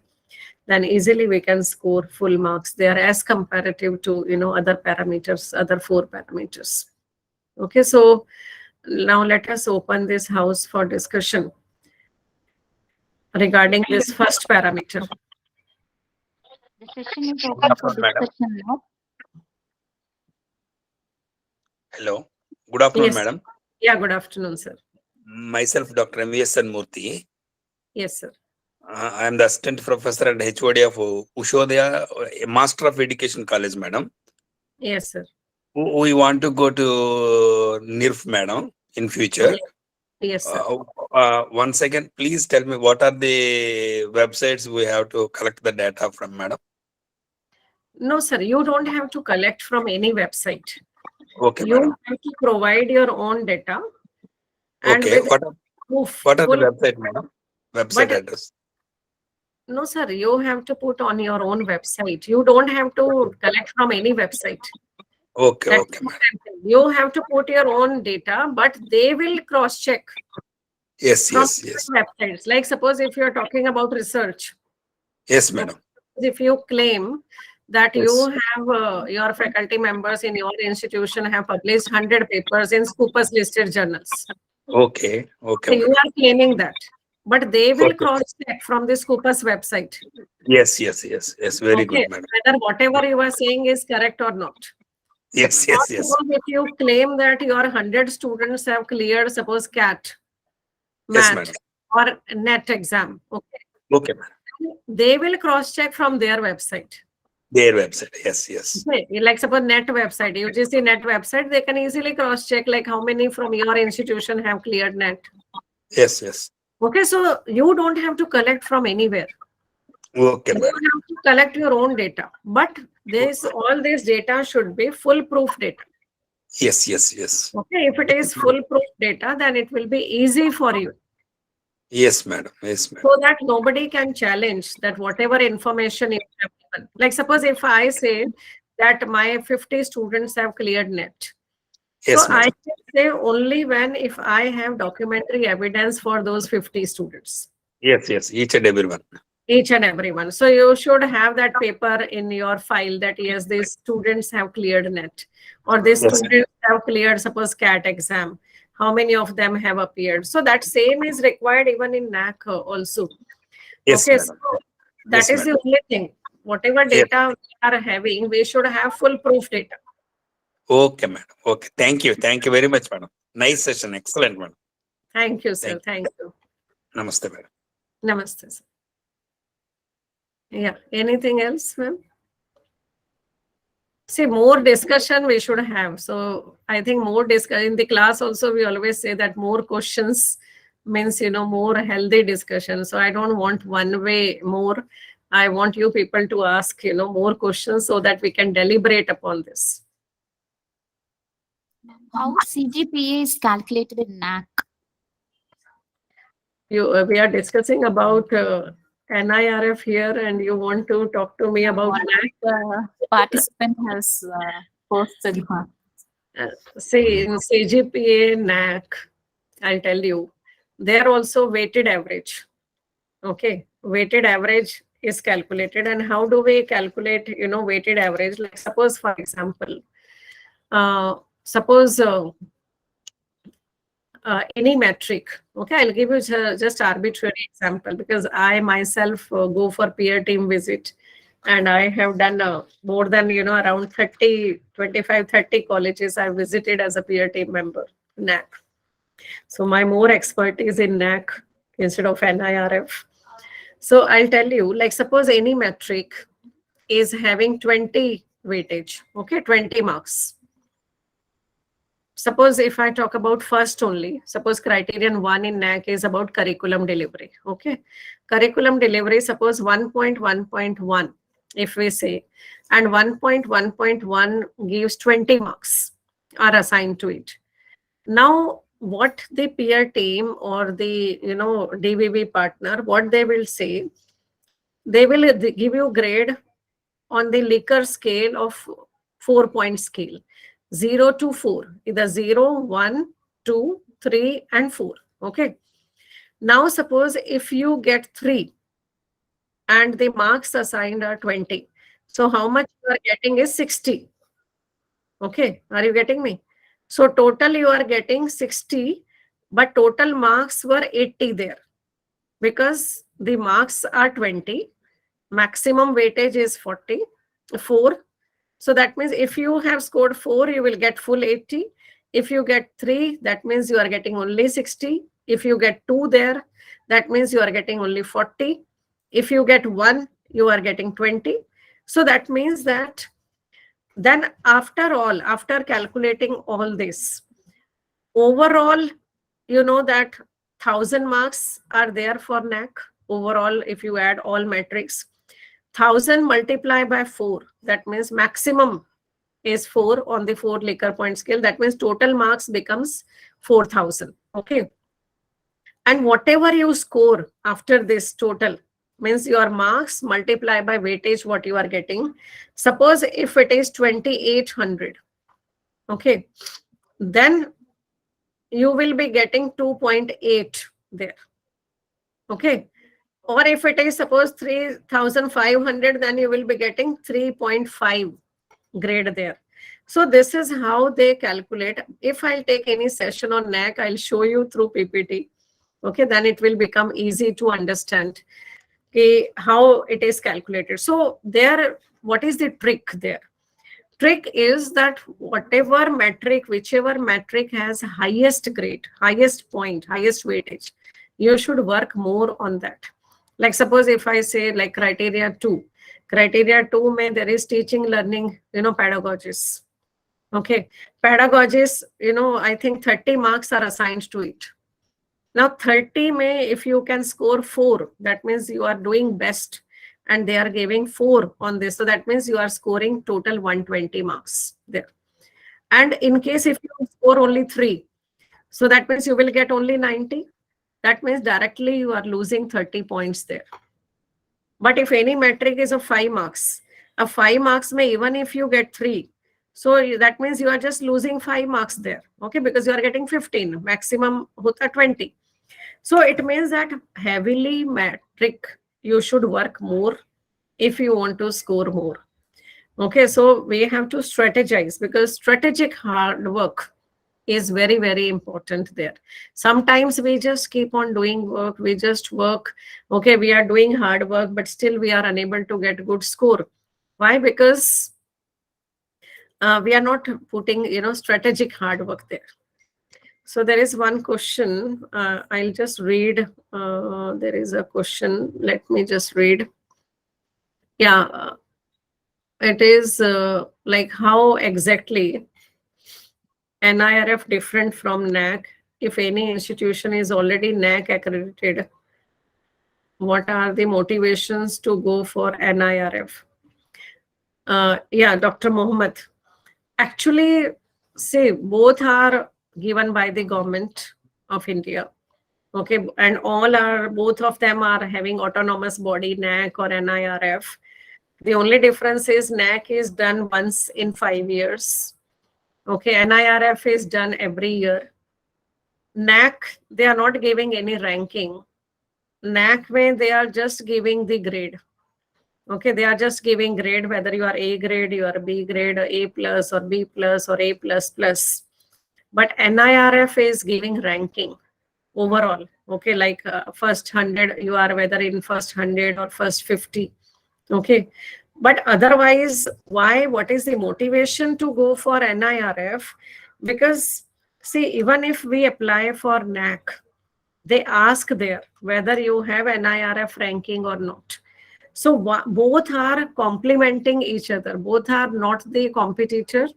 Speaker 2: then easily we can score full marks there as comparative to other parameters, other four parameters. Okay, so now let us open this house for discussion regarding this first parameter.
Speaker 1: The session is
Speaker 3: Good
Speaker 1: open for
Speaker 3: afternoon, madam.
Speaker 1: discussion now.
Speaker 3: Hello. Good afternoon,
Speaker 2: Yes.
Speaker 3: madam.
Speaker 2: Yeah, good afternoon, sir.
Speaker 3: Myself, Dr. M.V.S. Murthy.
Speaker 2: Yes, sir.
Speaker 3: I am the assistant professor and HOD of Ushodaya, a Master of Education College, madam.
Speaker 2: Yes, sir.
Speaker 3: We want to go to NIRF, madam, in future.
Speaker 2: Yes, sir.
Speaker 3: One second, please tell me what are the websites we have to collect the data from, madam?
Speaker 2: No, sir, you don't have to collect from any website.
Speaker 3: Okay,
Speaker 2: You
Speaker 3: madam.
Speaker 2: have to provide your own data and
Speaker 3: Okay.
Speaker 2: with proof.
Speaker 3: What are the
Speaker 2: full-
Speaker 3: website, madam? Website
Speaker 2: But
Speaker 3: address.
Speaker 2: no, sir, you have to put on your own website. You don't have to collect from any website.
Speaker 3: Okay,
Speaker 2: That's
Speaker 3: okay,
Speaker 2: what
Speaker 3: madam.
Speaker 2: I'm saying. You have to put your own data, but they will cross-check
Speaker 3: Yes,
Speaker 2: from
Speaker 3: yes, yes.
Speaker 2: different websites. Like suppose if you're talking about research,
Speaker 3: Yes, madam.
Speaker 2: if you claim that
Speaker 3: Yes.
Speaker 2: you have your faculty members in your institution have published 100 papers in Scopus listed journals.
Speaker 3: Okay, okay,
Speaker 2: You
Speaker 3: madam.
Speaker 2: are claiming that, but they will
Speaker 3: Okay.
Speaker 2: cross-check from the Scopus website.
Speaker 3: Yes, yes, yes, yes. Very
Speaker 2: Okay,
Speaker 3: good, madam.
Speaker 2: whether whatever you are saying is correct or not.
Speaker 3: Yes,
Speaker 2: Or
Speaker 3: yes, yes.
Speaker 2: suppose if you claim that your 100 students have cleared, suppose CAT,
Speaker 3: Yes,
Speaker 2: MAT,
Speaker 3: madam.
Speaker 2: or NET exam, okay,
Speaker 3: Okay, madam.
Speaker 2: they will cross-check from their website.
Speaker 3: Their website. Yes, yes.
Speaker 2: Okay, like suppose NET website, UGC NET website, they can easily cross-check like how many from your institution have cleared NET.
Speaker 3: Yes, yes.
Speaker 2: Okay, so you don't have to collect from anywhere.
Speaker 3: Okay,
Speaker 2: You
Speaker 3: madam.
Speaker 2: have to collect your own data, but all this data should be foolproof data.
Speaker 3: Yes, yes, yes.
Speaker 2: Okay, if it is foolproof data, then it will be easy for you
Speaker 3: Yes, madam. Yes, madam.
Speaker 2: so that nobody can challenge that whatever information you have given. Like suppose if I say that my 50 students have cleared NET. So
Speaker 3: Yes,
Speaker 2: I
Speaker 3: madam.
Speaker 2: can say only when if I have documentary evidence for those 50 students.
Speaker 3: Yes, yes. Each and every one.
Speaker 2: Each and every one. So you should have that paper in your file that yes, these students have cleared NET or these
Speaker 3: Yes.
Speaker 2: students have cleared suppose CAT exam. How many of them have appeared? So that same is required even in NAC also.
Speaker 3: Yes,
Speaker 2: Okay,
Speaker 3: madam.
Speaker 2: so that
Speaker 3: Yes,
Speaker 2: is the
Speaker 3: madam.
Speaker 2: only thing. Whatever
Speaker 3: Yes.
Speaker 2: data we are having, we should have full proof data.
Speaker 3: Okay, madam. Okay. Thank you. Thank you very much, madam. Nice session. Excellent, madam.
Speaker 2: Thank you, sir.
Speaker 3: Thank
Speaker 2: Thank you.
Speaker 3: Namaste, madam.
Speaker 2: Namaste, sir. Yeah. Anything else, ma'am? See, more discussion we should have. So I think more discussion in the class also, we always say that more questions means, more healthy discussion. So I don't want one way more. I want you people to ask, more questions so that we can deliberate upon this.
Speaker 1: How CGPA is calculated in NAC?
Speaker 2: We are discussing about NIRF here and you want to talk to me about
Speaker 1: What
Speaker 2: NAC?
Speaker 1: the participant has posted.
Speaker 2: See, in CGPA, NAC, I'll tell you, they're also weighted average. Okay, weighted average is calculated. And how do we calculate, weighted average? Like suppose, for example, suppose any metric. Okay, I'll give you just arbitrary example because I myself go for peer team visit and I have done more than, around 30, 25, 30 colleges I visited as a peer team member, NAC. So my more expertise in NAC instead of NIRF. So I'll tell you, like suppose any metric is having 20 weightage, okay, 20 marks. Suppose if I talk about first only, suppose criterion 1 in NAC is about curriculum delivery, okay. Curriculum delivery, suppose 1.1.1, if we say, and 1.1.1 gives 20 marks are assigned to it. Now, what the peer team or the, DVB partner, what they will say, they will give you grade on the Likert scale of 4-point scale, 0 to 4, either 0, 1, 2, 3, and 4. Okay. Now, suppose if you get 3 and the marks assigned are 20. So, how much you are getting is 60. Okay. Are you getting me? So total you are getting 60, but total marks were 80 there because the marks are 20, maximum weightage is 4. So that means if you have scored 4, you will get full 80. If you get 3, that means you are getting only 60. If you get 2 there, that means you are getting only 40. If you get 1, you are getting 20. So that means that then after all, after calculating all this, overall, you know that 1,000 marks are there for NAC. Overall, if you add all metrics, 1,000 multiplied by 4, that means maximum is 4 on the 4 Likert point scale. That means total marks becomes 4,000. Okay. And whatever you score after this total means your marks multiplied by weightage, what you are getting. Suppose if it is 2,800, okay, then you will be getting 2.8 there. Okay. Or if it is suppose 3,500, then you will be getting 3.5 grade there. So this is how they calculate. If I'll take any session on NAC, I'll show you through PPT. Okay, then it will become easy to understand how it is calculated. So there, what is the trick there? Trick is that whatever metric, whichever metric has highest grade, highest point, highest weightage, you should work more on that. Like suppose if I say like criteria 2 mein there is teaching, learning, pedagogies. Okay, pedagogies, I think 30 marks are assigned to it. Now 30 may, if you can score 4, that means you are doing best, and they are giving 4 on this. So that means you are scoring total 120 marks there. And in case if you score only 3, so that means you will get only 90. That means directly you are losing 30 points there. But if any metric is of 5 marks, a 5 marks may, even if you get 3, so that means you are just losing 5 marks there. Okay, because you are getting 15, maximum hota 20. So it means that heavily metric, you should work more if you want to score more. Okay, so we have to strategize, because strategic hard work is very, very important there. Sometimes we just keep on doing work, we just work. Okay, we are doing hard work, but still we are unable to get good score. Why? Because we are not putting, strategic hard work there. So there is one question. I'll just read. There is a question. Let me just read. Yeah, it is like how exactly NIRF different from NAC? If any institution is already NAC accredited, what are the motivations to go for NIRF? Yeah, Dr. Mohammed. Actually, see, both are given by the government of India. Okay, and both of them are having autonomous body, NAC or NIRF. The only difference is NAC is done once in 5 years. Okay, NIRF is done every year. NAC, they are not giving any ranking. NAC, they are just giving the grade. Okay, they are just giving grade, whether you are A grade, you are B grade, A plus or B plus or A plus plus. But NIRF is giving ranking overall. Okay, like first 100, you are whether in first 100 or first 50. Okay, but otherwise, why? What is the motivation to go for NIRF? Because see, even if we apply for NAC, they ask there whether you have NIRF ranking or not. So both are complementing each other. Both are not the competitor.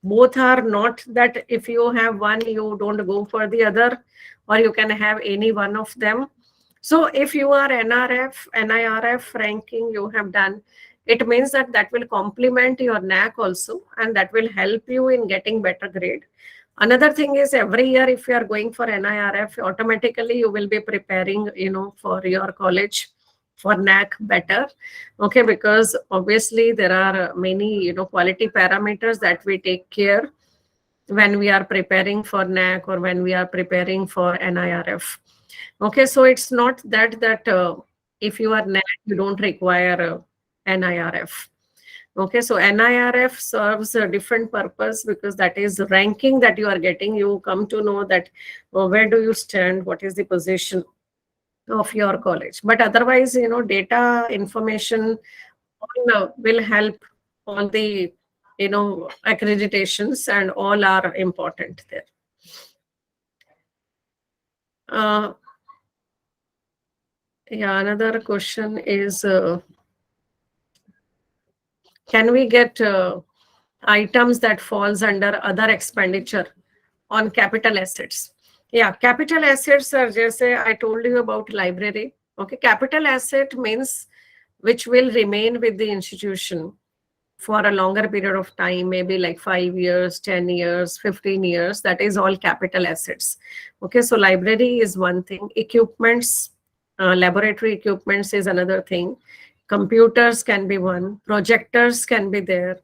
Speaker 2: Both are not that if you have one, you don't go for the other, or you can have any one of them. So if you are NIRF ranking you have done, it means that will complement your NAC also, and that will help you in getting better grade. Another thing is, every year if you are going for NIRF, automatically you will be preparing, for your college for NAC better. Okay, because obviously there are many, quality parameters that we take care when we are preparing for NAC or when we are preparing for NIRF. Okay, so it's not that if you are NAC, you don't require NIRF. Okay, so NIRF serves a different purpose because that is ranking that you are getting. You come to know that where do you stand, what is the position of your college. But otherwise, data information will help all the, accreditations, and all are important there. Yeah, another question is, can we get items that falls under other expenditure on capital assets? Yeah, capital assets are just, I told you about library. Okay, capital asset means which will remain with the institution for a longer period of time, maybe like 5 years, 10 years, 15 years. That is all capital assets. Okay, so library is one thing. Equipments, laboratory equipments is another thing. Computers can be one. Projectors can be there.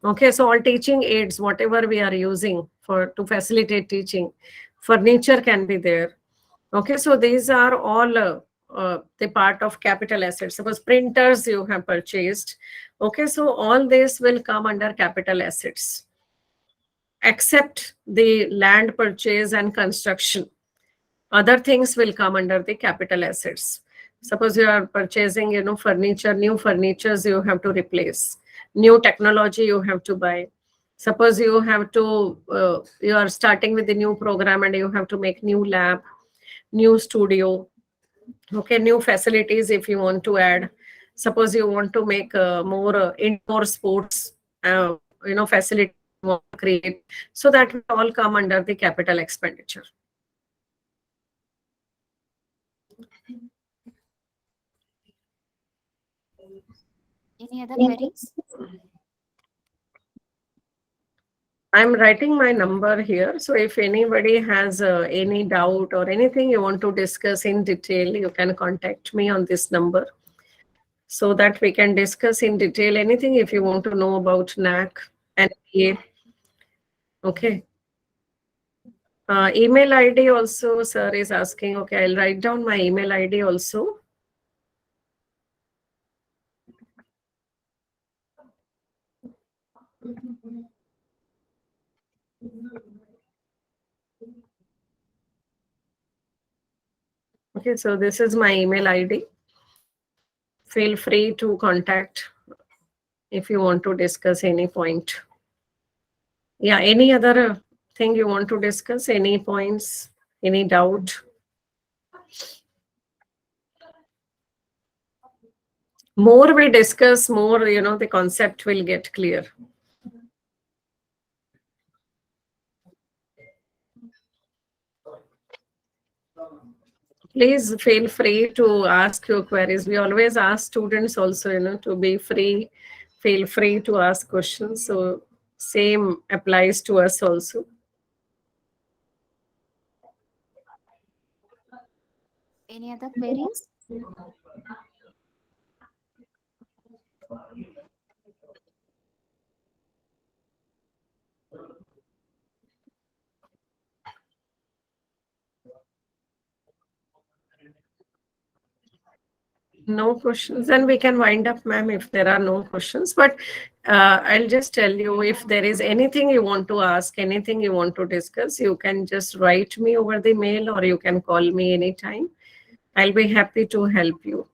Speaker 2: Okay, so all teaching aids, whatever we are using to facilitate teaching. Furniture can be there. Okay, so these are all the part of capital assets. Suppose printers you have purchased. Okay, so all this will come under capital assets, except the land purchase and construction. Other things will come under the capital assets. Suppose you are purchasing, furniture, new furnitures you have to replace, new technology you have to buy. Suppose you have to, you are starting with the new program and you have to make new lab, new studio, okay, new facilities if you want to add. Suppose you want to make more indoor sports, facility you want to create. So that will all come under the capital expenditure.
Speaker 1: Any other queries?
Speaker 2: I'm writing my number here. So if anybody has any doubt or anything you want to discuss in detail, you can contact me on this number so that we can discuss in detail anything if you want to know about NAC and PA. Okay. Email ID also, sir is asking. Okay, I'll write down my email ID also. Okay, so this is my email ID. Feel free to contact if you want to discuss any point. Yeah, any other thing you want to discuss? Any points? Any doubt? More we discuss, more, the concept will get clear. Please feel free to ask your queries. We always ask students also, to be free. Feel free to ask questions. So same applies to us also.
Speaker 1: Any other queries?
Speaker 2: No questions, then we can wind up, ma'am, if there are no questions. But I'll just tell you, if there is anything you want to ask, anything you want to discuss, you can just write me over the mail or you can call me anytime. I'll be happy to help you.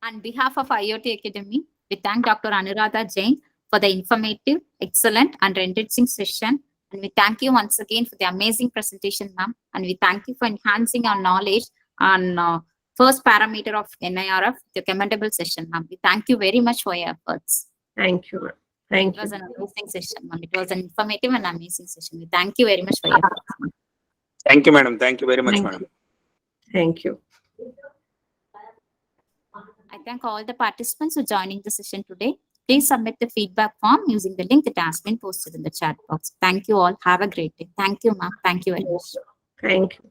Speaker 1: On behalf of IoT Academy, we thank Dr. Anuradha Jain for the informative, excellent, and enriching session. And we thank you once again for the amazing presentation, ma'am. And we thank you for enhancing our knowledge on first parameter of NIRF, the commendable session, ma'am. We thank you very much for your efforts.
Speaker 2: Thank you, ma'am. Thank
Speaker 1: It was
Speaker 2: you.
Speaker 1: an amazing session, ma'am. It was an informative and amazing session. We thank you very much for your efforts, ma'am.
Speaker 3: Thank you, madam. Thank you very much,
Speaker 2: Thank
Speaker 3: madam.
Speaker 2: you. Thank you.
Speaker 1: I thank all the participants for joining the session today. Please submit the feedback form using the link that has been posted in the chat box. Thank you all. Have a great day. Thank you, ma'am. Thank you very much.
Speaker 2: Thank you.